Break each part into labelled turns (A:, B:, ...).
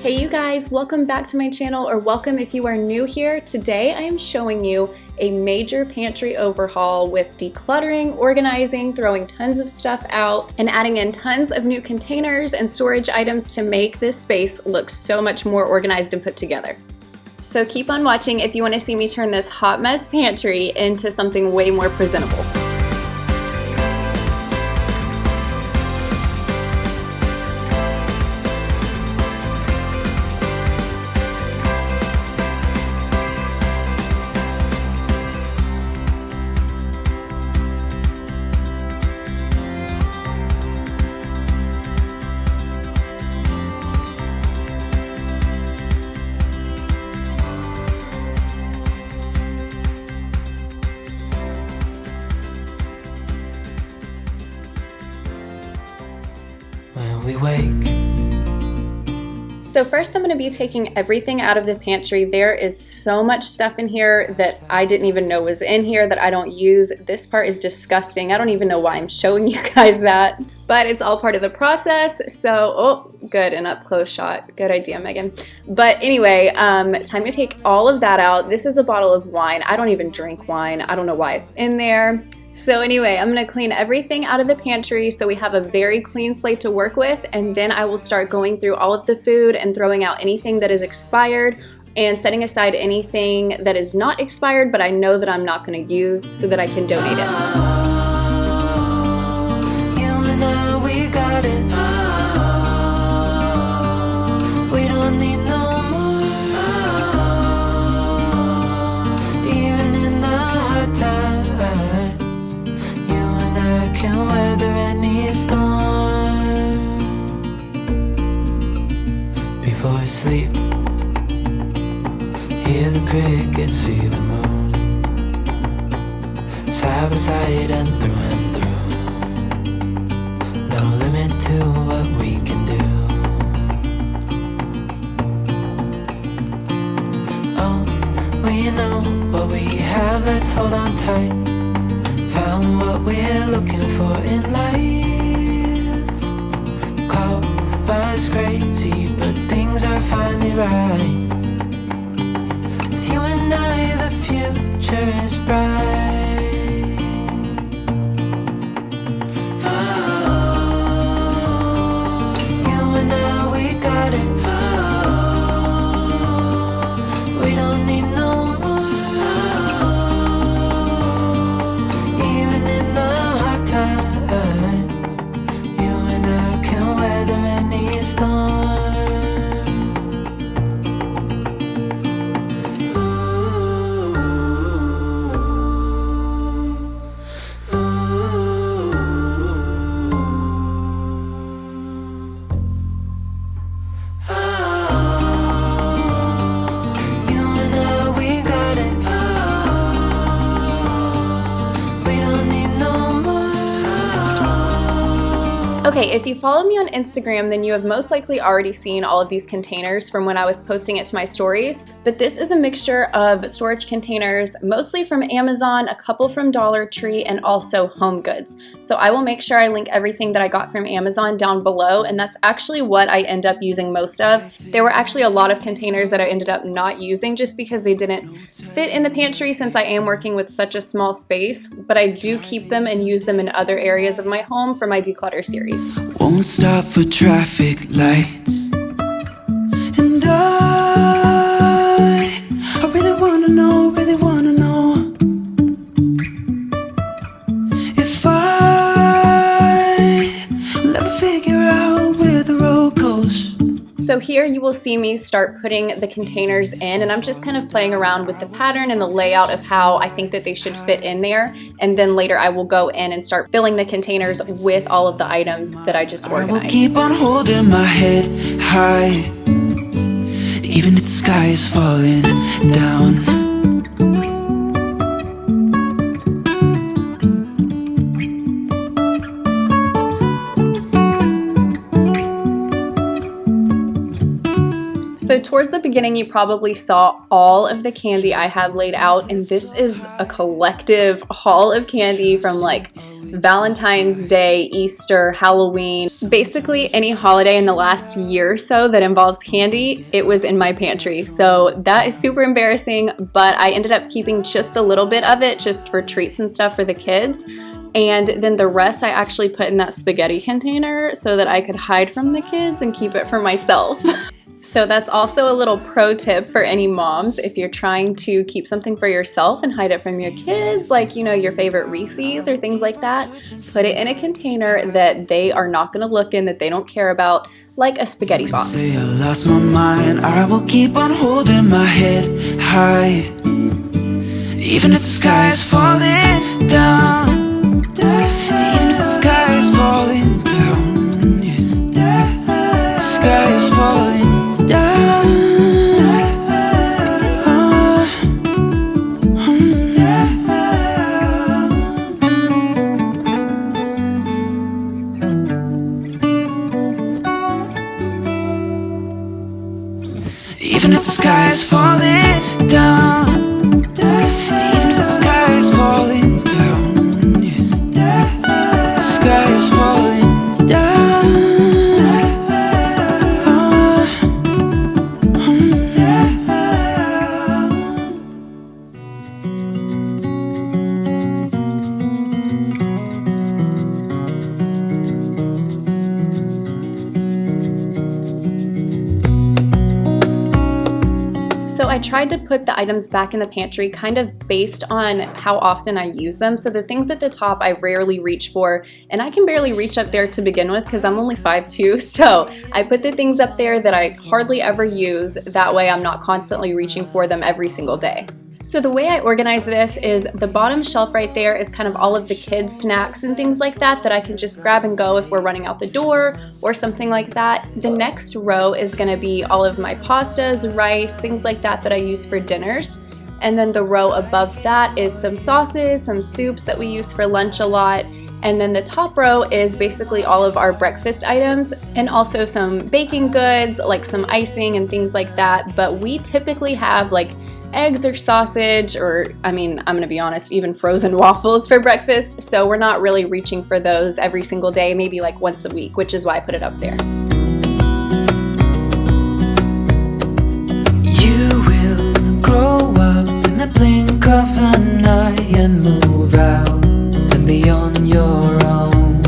A: Hey you guys, welcome back to my channel, or welcome if you are new here. Today I am showing you a major pantry overhaul with decluttering, organizing, throwing tons of stuff out, and adding in tons of new containers and storage items to make this space look so much more organized and put together. So keep on watching if you want to see me turn this hot mess pantry into something way more presentable.
B: We wake.
A: So first I'm going to be taking everything out of the pantry. There is so much stuff in here that I didn't even know was in here that I don't use. This part is disgusting. I don't even know why I'm showing you guys that, but it's all part of the process. So, oh, good, an up close shot. Good idea, Megan. But anyway, time to take all of that out. This is a bottle of wine. I don't even drink wine. I don't know why it's in there. So anyway, I'm going to clean everything out of the pantry so we have a very clean slate to work with, and then I will start going through all of the food and throwing out anything that is expired and setting aside anything that is not expired but I know that I'm not going to use so that I can donate it.
B: You and I, we got it. We don't need no more. Even in the hard times, can weather any storm. Before I sleep, hear the crickets, see the moon, side by side and through. No limit to what we can do. Oh, we know what we have, let's hold on tight. Found what we're looking for in life. Call us crazy, but things are finally right. With you and I, the future is bright. You and I, we got it. We don't need no more.
A: Okay, if you follow me on Instagram, then you have most likely already seen all of these containers from when I was posting it to my stories. But this is a mixture of storage containers, mostly from Amazon, a couple from Dollar Tree, and also Home Goods. So I will make sure I link everything that I got from Amazon down below, and that's actually what I end up using most of. There were actually a lot of containers that I ended up not using just because they didn't fit in the pantry since I am working with such a small space, but I do keep them and use them in other areas of my home for my declutter series.
C: Won't stop for traffic lights, and I really wanna know if I will ever figure out where the road goes.
A: So here you will see me start putting the containers in, and I'm just kind of playing around with the pattern and the layout of how I think that they should fit in there. And then later I will go in and start filling the containers with all of the items that I just organized.
C: I will keep on holding my head high, even if the sky is falling down.
A: So towards the beginning, you probably saw all of the candy I have laid out, and this is a collective haul of candy from like Valentine's Day, Easter, Halloween, basically any holiday in the last year or so that involves candy, it was in my pantry. So that is super embarrassing, but I ended up keeping just a little bit of it just for treats and stuff for the kids. And then the rest I actually put in that spaghetti container so that I could hide from the kids and keep it for myself. So that's also a little pro tip for any moms. If you're trying to keep something for yourself and hide it from your kids, like, you know, your favorite Reese's or things like that, put it in a container that they are not going to look in, that they don't care about, like a spaghetti box.
C: Say I lost my mind, I will keep on holding my head high, even if the sky is falling down, even if the sky is falling down, yeah. The sky is falling down. Even if the sky is falling down, even if the sky is falling down, yeah. The sky is falling down.
A: So I tried to put the items back in the pantry kind of based on how often I use them. So the things at the top I rarely reach for, and I can barely reach up there to begin with because I'm only 5'2". So I put the things up there that I hardly ever use. That way I'm not constantly reaching for them every single day. So the way I organize this is the bottom shelf right there is kind of all of the kids' snacks and things like that that I can just grab and go if we're running out the door or something like that. The next row is going to be all of my pastas, rice, things like that that I use for dinners. And then the row above that is some sauces, some soups that we use for lunch a lot. And then the top row is basically all of our breakfast items and also some baking goods, like some icing and things like that. But we typically have like eggs or sausage, or I mean, I'm gonna be honest, even frozen waffles for breakfast. So we're not really reaching for those every single day, maybe like once a week, which is why I put it up there.
B: You will grow up in the blink of an eye and move out and be on your own.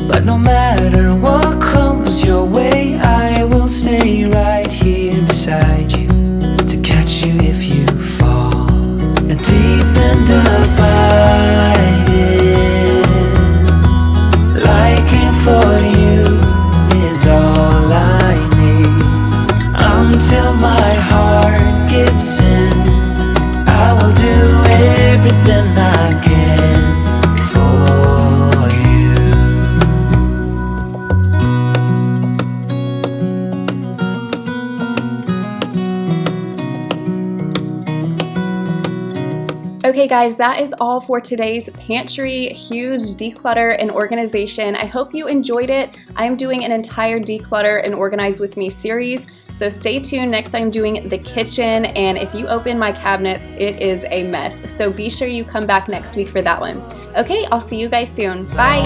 B: But no matter what comes your way, I will stay right here beside you to catch you if you fall. And deep and abiding, liking for you is all I need. Until my heart gives in, I will do everything I can for you.
A: Okay guys, that is all for today's pantry huge declutter and organization. I hope you enjoyed it. I'm doing an entire declutter and organize with me series, so stay tuned. Next time I'm doing the kitchen, and if you open my cabinets, it is a mess. So be sure you come back next week for that one. Okay, I'll see you guys soon. Bye.